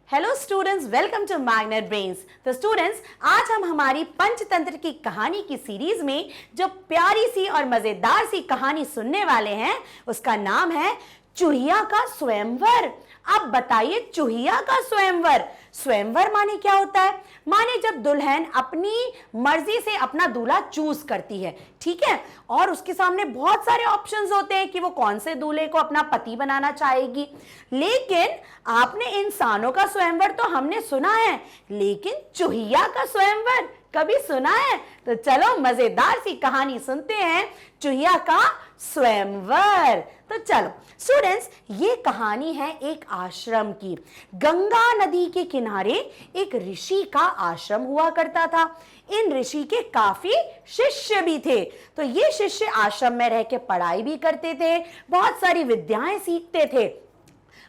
Hello students, welcome to Magnet Brains. तो students, आज हम हमारी पंचतंत्र की कहानी की सीरीज में जो प्यारी सी और मजेदार सी कहानी सुनने वाले हैं उसका नाम है चूहिया का स्वयंवर। अब बताइए, चूहिया का स्वयंवर, स्वयंवर माने क्या होता है? माने जब दुल्हन अपनी मर्जी से अपना दूल्हा चूज करती है, ठीक है, और उसके सामने बहुत सारे ऑप्शंस होते हैं कि वो कौन से दूल्हे को अपना पति बनाना चाहेगी। लेकिन आपने इंसानों का स्वयंवर तो हमने सुना है, लेकिन चूहिया का स्वयंवर कभी सुना है? तो चलो मजेदार सी कहानी सुनते हैं, चूहिया का स्वयंवर। तो चलो स्टूडेंट्स, ये कहानी है एक आश्रम की। गंगा नदी के किनारे एक ऋषि का आश्रम हुआ करता था। इन ऋषि के काफी शिष्य भी थे। तो ये शिष्य आश्रम में रह के पढ़ाई भी करते थे, बहुत सारी विद्याएं सीखते थे।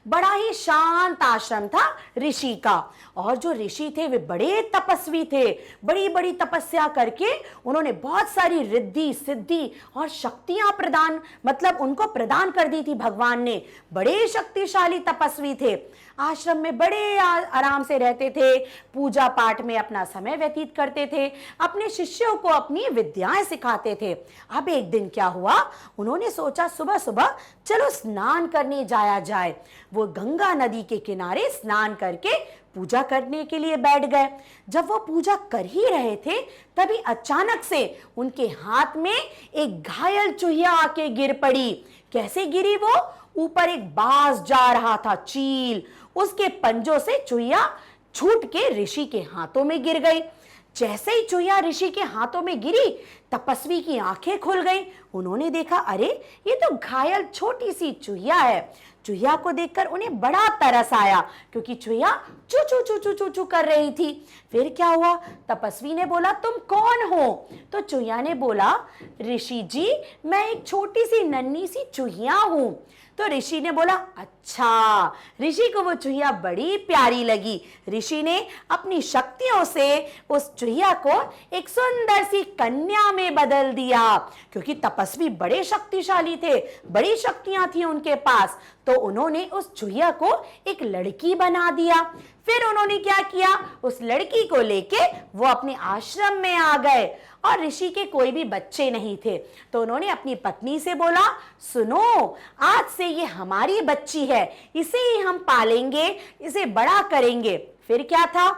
बड़ा ही शांत आश्रम था ऋषि का। और जो ऋषि थे वे बड़े तपस्वी थे। बड़ी बड़ी तपस्या करके उन्होंने बहुत सारी रिद्धि सिद्धि और शक्तियां उनको प्रदान कर दी थी भगवान ने। बड़े शक्तिशाली तपस्वी थे। आश्रम में बड़े आराम से रहते थे, पूजा पाठ में अपना समय व्यतीत करते थे, अपने शिष्यों को अपनी विद्याएं सिखाते थे। अब एक दिन क्या हुआ, उन्होंने सोचा सुबह सुबह चलो स्नान करने जाया जाए। वो गंगा नदी के किनारे स्नान करके पूजा करने के लिए बैठ गए। जब वो पूजा कर ही रहे थे, तभी अचानक से उनके हाथ में एक घायल चूहिया आके गिर पड़ी। कैसे गिरी वो? ऊपर एक बाज जा रहा था, चील, उसके पंजों से चूहिया छूट के ऋषि के हाथों में गिर गई। जैसे ही चूहिया ऋषि के हाथों में गिरी, तपस्वी की आंखें खुल गई। उन्होंने देखा, अरे ये तो घायल छोटी सी चूहिया है। चूहिया को देखकर उन्हें बड़ा तरस आया, क्योंकि चूहिया चू चू चू चू चू चू कर रही थी। फिर क्या हुआ? तपस्वी ने बोला, तुम कौन हो? तो चूहिया ने बोला, ऋषि जी, मैं एक छोटी सी नन्ही सी चूहिया हूं। तो ऋषि ने बोला, अच्छा। ऋषि को वो चूहिया बड़ी प्यारी लगी। ऋषि ने अपनी शक्तियों से उस चूहिया को एक सुंदर सी कन्या में बदल दिया, क्योंकि तपस्वी बड़े शक्तिशाली थे, बड़ी शक्तियां थी उनके पास। तो उन्होंने उस चूहिया को एक लड़की बना दिया। फिर उन्होंने क्या किया, उस लड़की को लेके वो अपने आश्रम में आ गए। और ऋषि के कोई भी बच्चे नहीं थे, तो उन्होंने अपनी पत्नी से बोला, सुनो, आज से ये हमारी बच्ची है, इसे ही हम पालेंगे, इसे बड़ा करेंगे। फिर क्या था,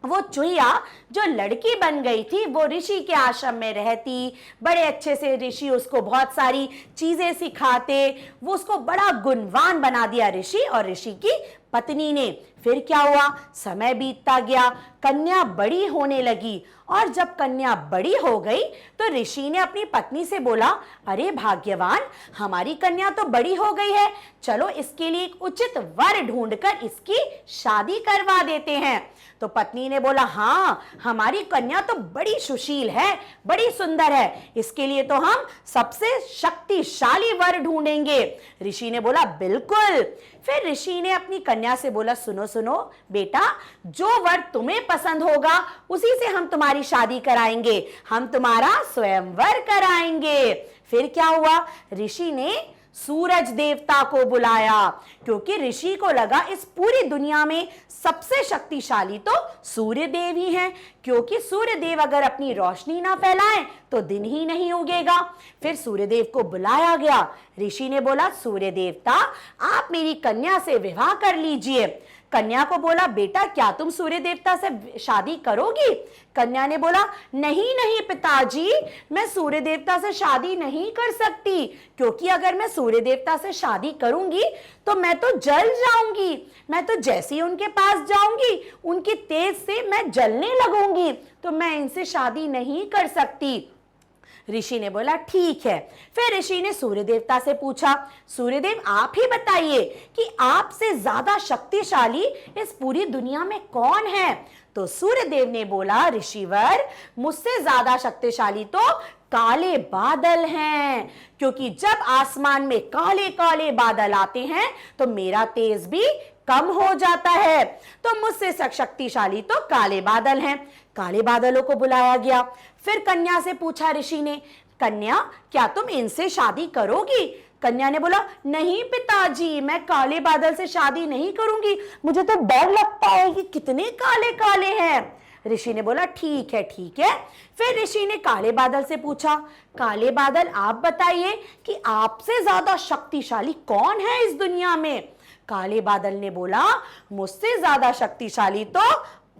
वो चूहिया जो लड़की बन गई थी वो ऋषि के आश्रम में रहती, बड़े अच्छे से ऋषि उसको बहुत सारी चीजें सिखाते, वो उसको बड़ा गुणवान बना दिया ऋषि और ऋषि की पत्नी ने। फिर क्या हुआ, समय बीतता गया, कन्या बड़ी होने लगी। और जब कन्या बड़ी हो गई तो ऋषि ने अपनी पत्नी से बोला, अरे भाग्यवान, हमारी कन्या तो बड़ी हो गई है, चलो इसके लिए एक उचित वर ढूंढकर इसकी शादी करवा देते हैं। तो पत्नी ने बोला, हाँ, हमारी कन्या तो बड़ी सुशील है, बड़ी सुंदर है, इसके लिए तो हम सबसे शक्तिशाली वर ढूंढेंगे। ऋषि ने बोला, बिल्कुल। फिर ऋषि ने अपनी कन्या से बोला, सुनो सुनो बेटा, जो वर तुम्हें पसंद होगा उसी से हम तुम्हारी शादी कराएंगे, हम तुम्हारा स्वयंवर कराएंगे। फिर क्या हुआ, ऋषि ने सूरज देवता को बुलाया, क्योंकि ऋषि को लगा इस पूरी दुनिया में सबसे शक्तिशाली तो सूर्य देव ही हैं, क्योंकि सूर्य देव अगर अपनी रोशनी ना फैलाएं तो दिन ही नहीं उगेगा। फिर सूर्य देव को बुलाया गया। ऋषि ने बोला, सूर्य देवता, आप मेरी कन्या से विवाह कर लीजिए। कन्या को बोला, बेटा, क्या तुम सूर्य देवता से शादी करोगी? कन्या ने बोला, नहीं नहीं पिताजी, मैं सूर्य देवता से शादी नहीं कर सकती, क्योंकि अगर मैं सूर्य देवता से शादी करूंगी तो मैं तो जल जाऊंगी। मैं तो जैसे ही उनके पास जाऊंगी उनके तेज से मैं जलने लगूंगी, तो मैं इनसे शादी नहीं कर सकती। ऋषि ने बोला, ठीक है। फिर ऋषि ने सूर्य देवता से पूछा, सूर्यदेव, आप ही बताइए कि आपसे ज्यादा शक्तिशाली इस पूरी दुनिया में कौन है? तो सूर्यदेव ने बोला, ऋषिवर, मुझसे ज्यादा शक्तिशाली तो काले बादल हैं, क्योंकि जब आसमान में काले काले बादल आते हैं तो मेरा तेज भी कम हो जाता है। तो मुझसे शक्तिशाली तो काले बादल हैं। काले बादलों को बुलाया गया। फिर कन्या से पूछा ऋषि ने, कन्या, क्या तुम इनसे शादी करोगी? कन्या ने बोला, नहीं पिताजी, मैं काले बादल से शादी नहीं करूंगी, मुझे तो डर लगता है कि कितने काले काले हैं। ऋषि ने बोला, ठीक है ठीक है। फिर ऋषि ने काले बादल से पूछा, काले बादल आप बताइए कि आपसे ज्यादा शक्तिशाली कौन है इस दुनिया में। काले बादल ने बोला, मुझसे ज्यादा शक्तिशाली तो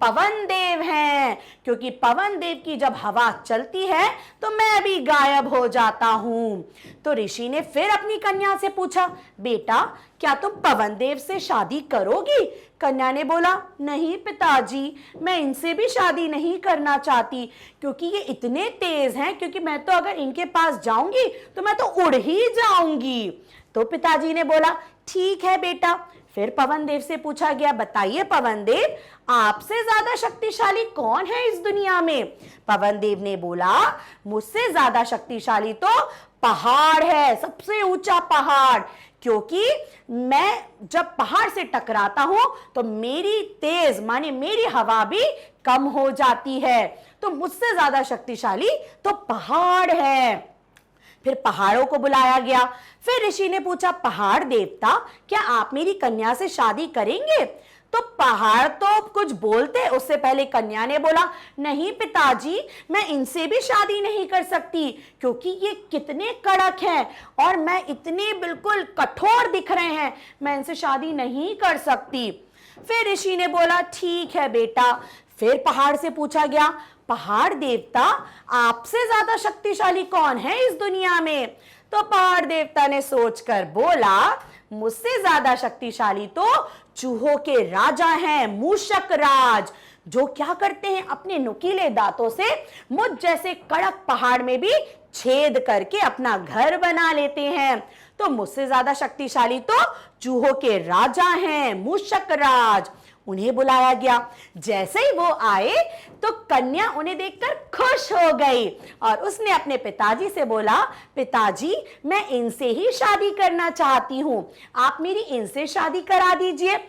पवन देव हैं, क्योंकि पवन देव की जब हवा चलती है तो मैं भी गायब हो जाता हूं। तो ऋषि ने फिर अपनी कन्या से पूछा, बेटा क्या तुम पवन देव से शादी करोगी। कन्या ने बोला, नहीं पिताजी, मैं इनसे भी शादी नहीं करना चाहती, क्योंकि ये इतने तेज हैं, क्योंकि मैं तो अगर इनके पास जाऊंगी तो मैं तो उड़ ही जाऊंगी। तो पिताजी ने बोला, ठीक है बेटा। फिर पवन देव से पूछा गया, बताइए पवन देव, आपसे ज्यादा शक्तिशाली कौन है इस दुनिया में। पवन देव ने बोला, मुझसे ज्यादा शक्तिशाली तो पहाड़ है, सबसे ऊंचा पहाड़, क्योंकि मैं जब पहाड़ से टकराता हूं तो मेरी तेज माने मेरी हवा भी कम हो जाती है, तो मुझसे ज्यादा शक्तिशाली तो पहाड़ है। फिर पहाड़ों को बुलाया गया। फिर ऋषि ने पूछा, पहाड़ देवता, क्या आप मेरी कन्या से शादी करेंगे। तो पहाड़ तो कुछ बोलते, उससे पहले कन्या ने बोला, नहीं पिताजी, मैं इनसे भी शादी नहीं कर सकती, क्योंकि ये कितने कड़क हैं और मैं इतने बिल्कुल कठोर दिख रहे हैं, मैं इनसे शादी नहीं कर सकती। फिर ऋषि ने बोला, ठीक है बेटा। फिर पहाड़ से पूछा गया, पहाड़ देवता, आपसे ज्यादा शक्तिशाली कौन है इस दुनिया में। तो पहाड़ देवता ने सोचकर बोला, मुझसे ज्यादा शक्तिशाली तो चूहों के राजा हैं, मूषक राज, जो क्या करते हैं, अपने नुकीले दांतों से मुझ जैसे कड़क पहाड़ में भी छेद करके अपना घर बना लेते हैं। तो मुझसे ज्यादा शक्तिशाली तो चूहों के राजा हैं, मूषक राज। उन्हें बुलाया गया। जैसे ही वो आए तो कन्या उन्हें देखकर खुश हो गई और उसने अपने पिताजी से बोला, पिताजी, मैं इनसे ही शादी करना चाहती हूं, आप मेरी इनसे शादी करा दीजिए।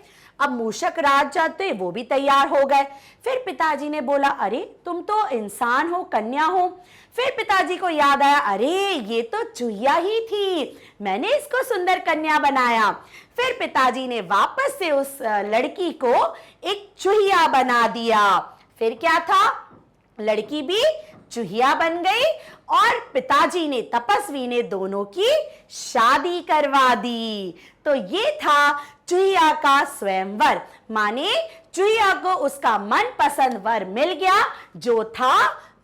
अब मूषक राज जाते वो भी तैयार हो गए। फिर पिताजी ने बोला, अरे तुम तो इंसान हो, कन्या हो। फिर पिताजी को याद आया, अरे ये तो चूहिया ही थी, मैंने इसको सुंदर कन्या बनाया। फिर पिताजी ने वापस से उस लड़की को एक चूहिया बना दिया। फिर क्या था, लड़की भी चूहिया बन गई और पिताजी ने, तपस्वी ने, दोनों की शादी करवा दी। तो ये था चूहिया का स्वयंवर, माने चूहिया को उसका मनपसंद वर मिल गया, जो था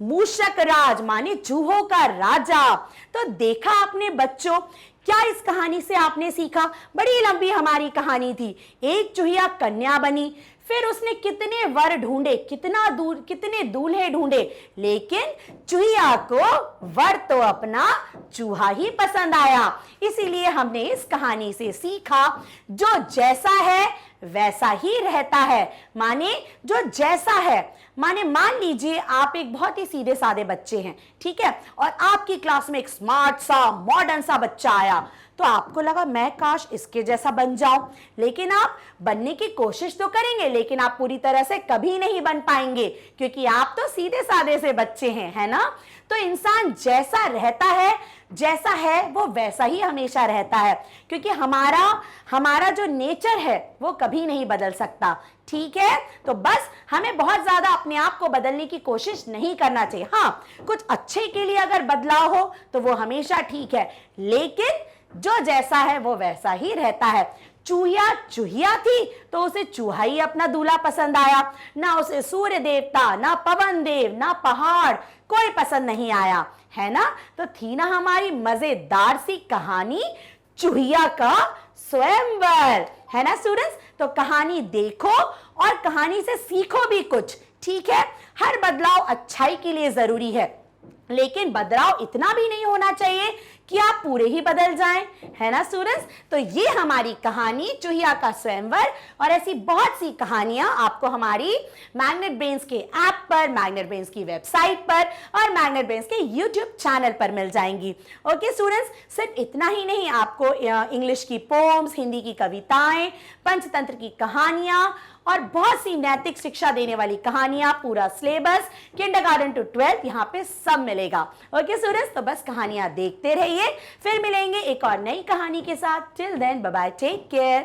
मूषक राज, माने चूहों का राजा। तो देखा आपने बच्चों, क्या इस कहानी से आपने सीखा। बड़ी लंबी हमारी कहानी थी। एक चूहिया कन्या बनी, फिर उसने कितने वर ढूंढे, कितने दूल्हे ढूंढे, लेकिन चूहिया को वर तो अपना चूहा ही पसंद आया। इसीलिए हमने इस कहानी से सीखा, जो जैसा है वैसा ही रहता है। माने जो जैसा है, माने मान लीजिए आप एक बहुत ही सीधे साधे बच्चे हैं, ठीक है, और आपकी क्लास में एक स्मार्ट सा मॉडर्न सा बच्चा आया, तो आपको लगा मैं काश इसके जैसा बन जाऊं, लेकिन आप बनने की कोशिश तो करेंगे, लेकिन आप पूरी तरह से कभी नहीं बन पाएंगे, क्योंकि आप तो सीधे साधे से बच्चे हैं, है ना। तो इंसान जैसा रहता है, जैसा है वो वैसा ही हमेशा रहता है, क्योंकि हमारा जो नेचर है वो कभी नहीं बदल सकता, ठीक है। तो बस हमें बहुत ज्यादा अपने आप को बदलने की कोशिश नहीं करना चाहिए। हाँ, कुछ अच्छे के लिए अगर बदलाव हो तो वो हमेशा ठीक है, लेकिन जो जैसा है वो वैसा ही रहता है। चूहिया चूहिया थी तो उसे चूहा ही अपना दूल्हा पसंद आया, ना उसे सूर्य देवता, ना पवन देव, ना पहाड़, कोई पसंद नहीं आया, है ना। तो थी ना हमारी मजेदार सी कहानी, चूहिया का स्वयंवर, है ना स्टूडेंट्स। तो कहानी देखो और कहानी से सीखो भी कुछ, ठीक है। हर बदलाव अच्छाई के लिए जरूरी है, लेकिन बदलाव इतना भी नहीं होना चाहिए कि आप पूरे ही बदल जाएं, है ना स्टूडेंट्स। तो ये हमारी कहानी चूहिया का स्वयंवर, और ऐसी बहुत सी कहानियां आपको हमारी मैग्नेट ब्रेन्स के ऐप पर, मैग्नेट ब्रेन्स की वेबसाइट पर और मैग्नेट ब्रेन्स के यूट्यूब चैनल पर मिल जाएंगी। ओके स्टूडेंट्स, सिर्फ इतना ही नहीं, आपको इंग्लिश की पोम्स, हिंदी की कविताएं, पंचतंत्र की कहानियां और बहुत सी नैतिक शिक्षा देने वाली कहानियां, पूरा सिलेबस किंडरगार्टन टू 12th यहाँ पे सब मिलेगा। ओके स्टूडेंट्स, तो बस कहानियां देखते रहिए जाइए, फिर मिलेंगे एक और नई कहानी के साथ। Till then bye bye, take care.